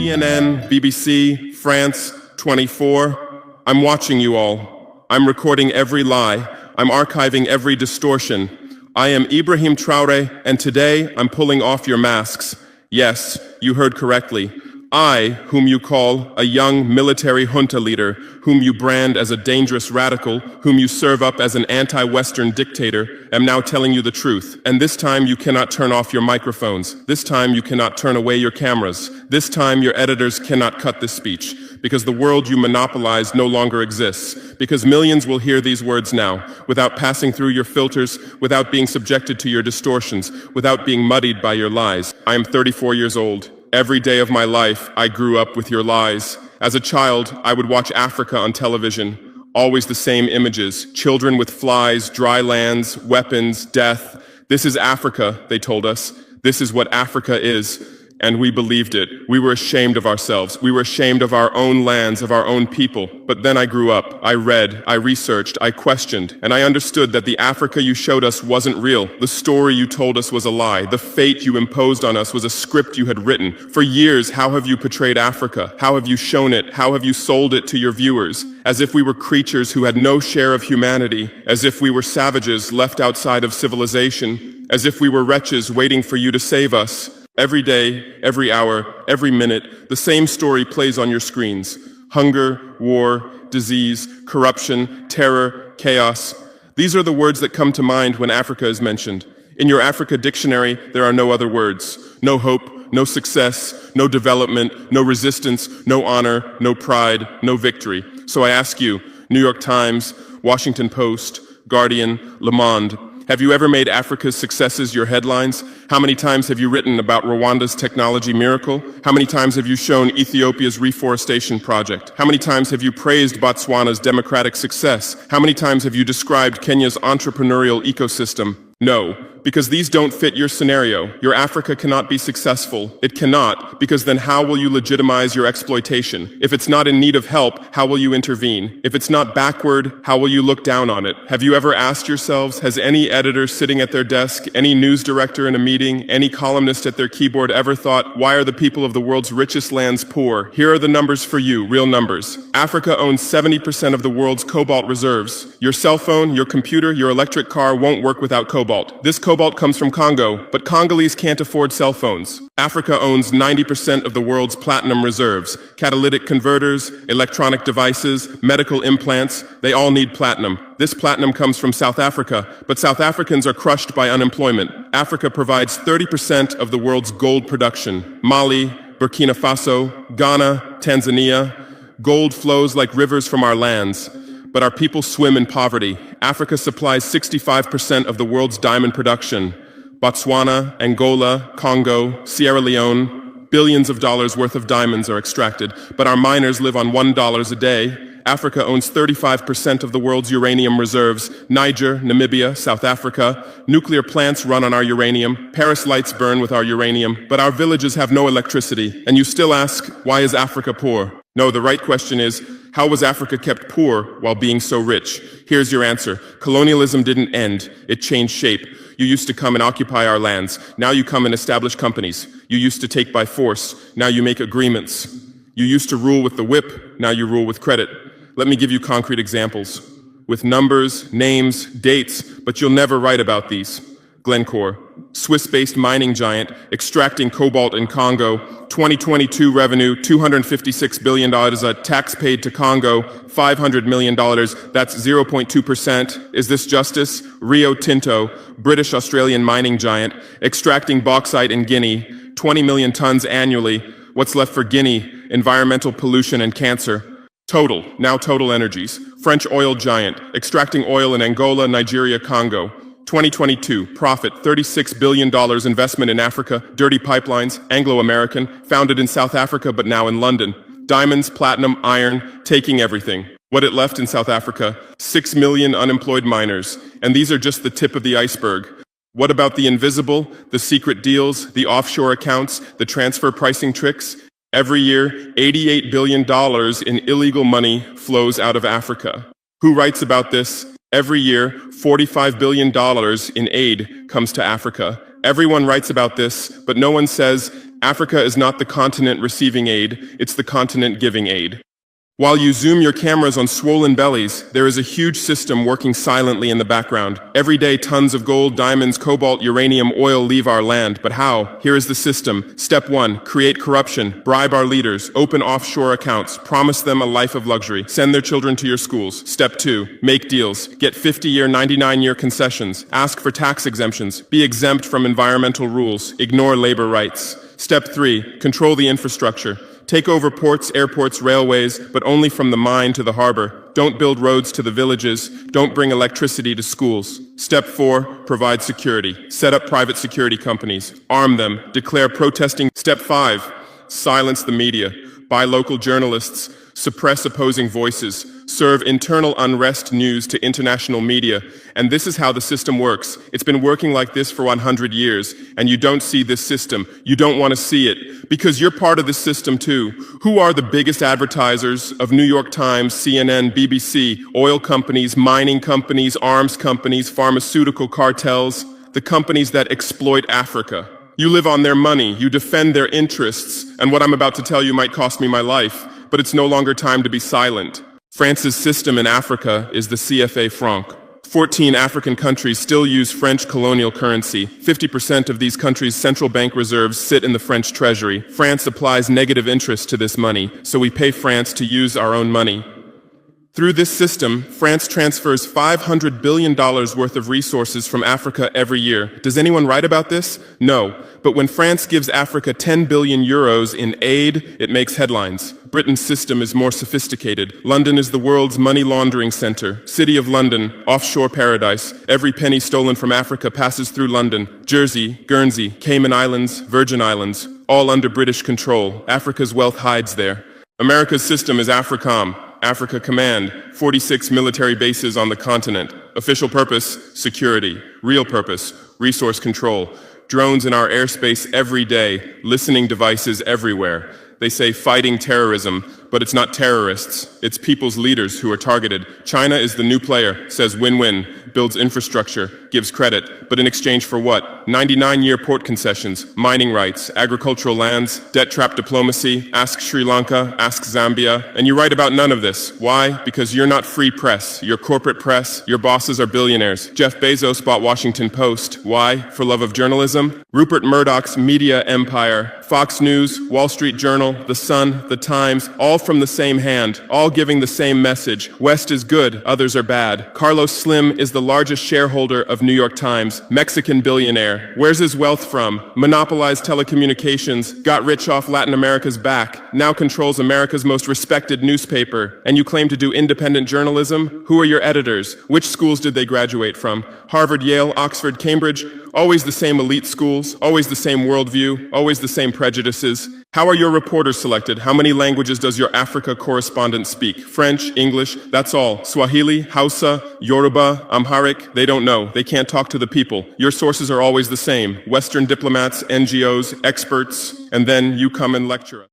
CNN, BBC, France, 24. I'm watching you all. I'm recording every lie. I'm archiving every distortion. I am Ibrahim Traore, and today I'm pulling off your masks. Yes, you heard correctly. I, whom you call a young military junta leader, whom you brand as a dangerous radical, whom you serve up as an anti-Western dictator, am now telling you the truth. And this time you cannot turn off your microphones. This time you cannot turn away your cameras. This time your editors cannot cut this speech, because the world you monopolize no longer exists. Because millions will hear these words now, without passing through your filters, without being subjected to your distortions, without being muddied by your lies. I am 34 years old. Every day of my life, I grew up with your lies. As a child, I would watch Africa on television. Always the same images. Children with flies, dry lands, weapons, death. This is Africa, they told us. This is what Africa is. And we believed it. We were ashamed of ourselves. We were ashamed of our own lands, of our own people. But then I grew up. I read, I researched, I questioned, and I understood that the Africa you showed us wasn't real. The story you told us was a lie. The fate you imposed on us was a script you had written. For years, how have you portrayed Africa? How have you shown it? How have you sold it to your viewers? As if we were creatures who had no share of humanity, as if we were savages left outside of civilization, as if we were wretches waiting for you to save us. Every day, every hour, every minute, the same story plays on your screens. Hunger, war, disease, corruption, terror, chaos. These are the words that come to mind when Africa is mentioned. In your Africa dictionary, there are no other words. No hope, no success, no development, no resistance, no honor, no pride, no victory. So I ask you, New York Times, Washington Post, Guardian, Le Monde, have you ever made Africa's successes your headlines? How many times have you written about Rwanda's technology miracle? How many times have you shown Ethiopia's reforestation project? How many times have you praised Batswana's democratic success? How many times have you described Kenya's entrepreneurial ecosystem? No, because these don't fit your scenario. Your Africa cannot be successful. It cannot, because then how will you legitimize your exploitation? If it's not in need of help, how will you intervene? If it's not backward, how will you look down on it? Have you ever asked yourselves, has any editor sitting at their desk, any news director in a meeting, any columnist at their keyboard ever thought, why are the people of the world's richest lands poor? Here are the numbers for you, real numbers. Africa owns 70% of the world's cobalt reserves. Your cell phone, your computer, your electric car won't work without cobalt. This cobalt comes from Congo, but Congalles can't afford cell phones. Africa owns 90% of the world's platinum reserves. Catalytic converters, electronic devices, medical implants, they all need platinum. This platinum comes from South Africa, but South Africans are crushed by unemployment. Africa provides 30% of the world's gold production. Mali, Burkina Faso, Ghana, Tanzania. Gold flows like rivers from our lands. But our people swim in poverty. Africa supplies 65% of the world's diamond production. Batswana, Angola, Congo, Sierra Leone, billions of dollars worth of diamonds are extracted, but our miners live on $1 a day. Africa owns 35% of the world's uranium reserves. Niger, Namibia, South Africa. Nuclear plants run on our uranium. Paris lights burn with our uranium, but our villages have no electricity. And you still ask, why is Africa poor? No, the right question is, how was Africa kept poor while being so rich? Here's your answer. Colonialism didn't end. It changed shape. You used to come and occupy our lands. Now you come and establish companies. You used to take by force. Now you make agreements. You used to rule with the whip. Now you rule with credit. Let me give you concrete examples. With numbers, names, dates, but you'll never write about these. Glenor, Swiss-based mining giant, extracting cobalt in Congo. 2022 revenue, $256 billion, a tax paid to Congo, $500 million, that's 0.2%. Is this justice? Rio Tinto, British Australian mining giant, extracting bauxite in Guinea, 20 million tons annually. What's left for Guinea? Environmental pollution and cancer. Total Energies, French oil giant, extracting oil in Angola, Nigeria, Congo. 2022, profit, $36 billion investment in Africa, dirty pipelines, Anglo-American, founded in South Africa but now in London. Diamonds, platinum, iron, taking everything. What it left in South Africa? 6 million unemployed miners. And these are just the tip of the iceberg. What about the invisible, the secret deals, the offshore accounts, the transfer pricing tricks? Every year, $88 billion in illegal money flows out of Africa. Who writes about this? Every year, $45 billion in aid comes to Africa. Everyone writes about this, but no one says Africa is not the continent receiving aid, it's the continent giving aid. While you zoom your cameras on swollen bellies, there is a huge system working silently in the background. Every day, tons of gold, diamonds, cobalt, uranium, oil leave our land. But how? Here is the system. Step 1, create corruption, bribe our leaders, open offshore accounts, promise them a life of luxury, send their children to your schools. Step 2, make deals, get 50-year, 99-year concessions, ask for tax exemptions, be exempt from environmental rules, ignore labor rights. Step 3, control the infrastructure. Take over ports, airports, railways, but only from the mine to the harbor. Don't build roads to the villages. Don't bring electricity to schools. Step 4, provide security. Set up private security companies. Arm them. Declare protesting. Step 5, silence the media. Buy local journalists. Suppress opposing voices. Serve internal unrest news to international media. And this is how the system works. It's been working like this for 100 years, and you don't see this system. You don't want to see it, because you're part of this system too. Who are the biggest advertisers of New York Times, CNN, BBC, oil companies, mining companies, arms companies, pharmaceutical cartels, the companies that exploit Africa? You live on their money, you defend their interests, and what I'm about to tell you might cost me my life, but it's no longer time to be silent. France's system in Africa is the CFA franc. 14 African countries still use French colonial currency. 50% of these countries' central bank reserves sit in the French treasury. France applies negative interest to this money, so we pay France to use our own money. Through this system, France transfers $500 billion worth of resources from Africa every year. Does anyone write about this? No. But when France gives Africa 10 billion euros in aid, it makes headlines. Britain's system is more sophisticated. London is the world's money laundering center. City of London, offshore paradise. Every penny stolen from Africa passes through London. Jersey, Guernsey, Cayman Islands, Virgin Islands, all under British control. Africa's wealth hides there. America's system is AFRICOM. Africa Command, 46 military bases on the continent. Official purpose, security. Real purpose, resource control. Drones in our airspace every day, listening devices everywhere. They say fighting terrorism, but it's not terrorists. It's people's leaders who are targeted. China is the new player, says win-win, builds infrastructure, gives credit, but in exchange for what? 99-year port concessions, mining rights, agricultural lands, debt-trap diplomacy, ask Sri Lanka, ask Zambia, and you write about none of this. Why? Because you're not free press. You're corporate press. Your bosses are billionaires. Jeff Bezos bought Washington Post. Why? For love of journalism? Rupert Murdoch's media empire, Fox News, Wall Street Journal, The Sun, The Times, all from the same hand, all giving the same message. West is good, others are bad. Carlos Slim is the largest shareholder of New York Times, Mexican billionaire. Where's his wealth from? Monopolized telecommunications, got rich off Latin America's back, now controls America's most respected newspaper. And you claim to do independent journalism? Who are your editors? Which schools did they graduate from? Harvard, Yale, Oxford, Cambridge? Always the same elite schools, always the same worldview, always the same prejudices. How are your reporters selected? How many languages does your Africa correspondent speak? French, English, that's all. Swahili, Hausa, Yoruba, Amharic, they don't know. They can't talk to the people. Your sources are always the same. Western diplomats, NGOs, experts, and then you come and lecture us.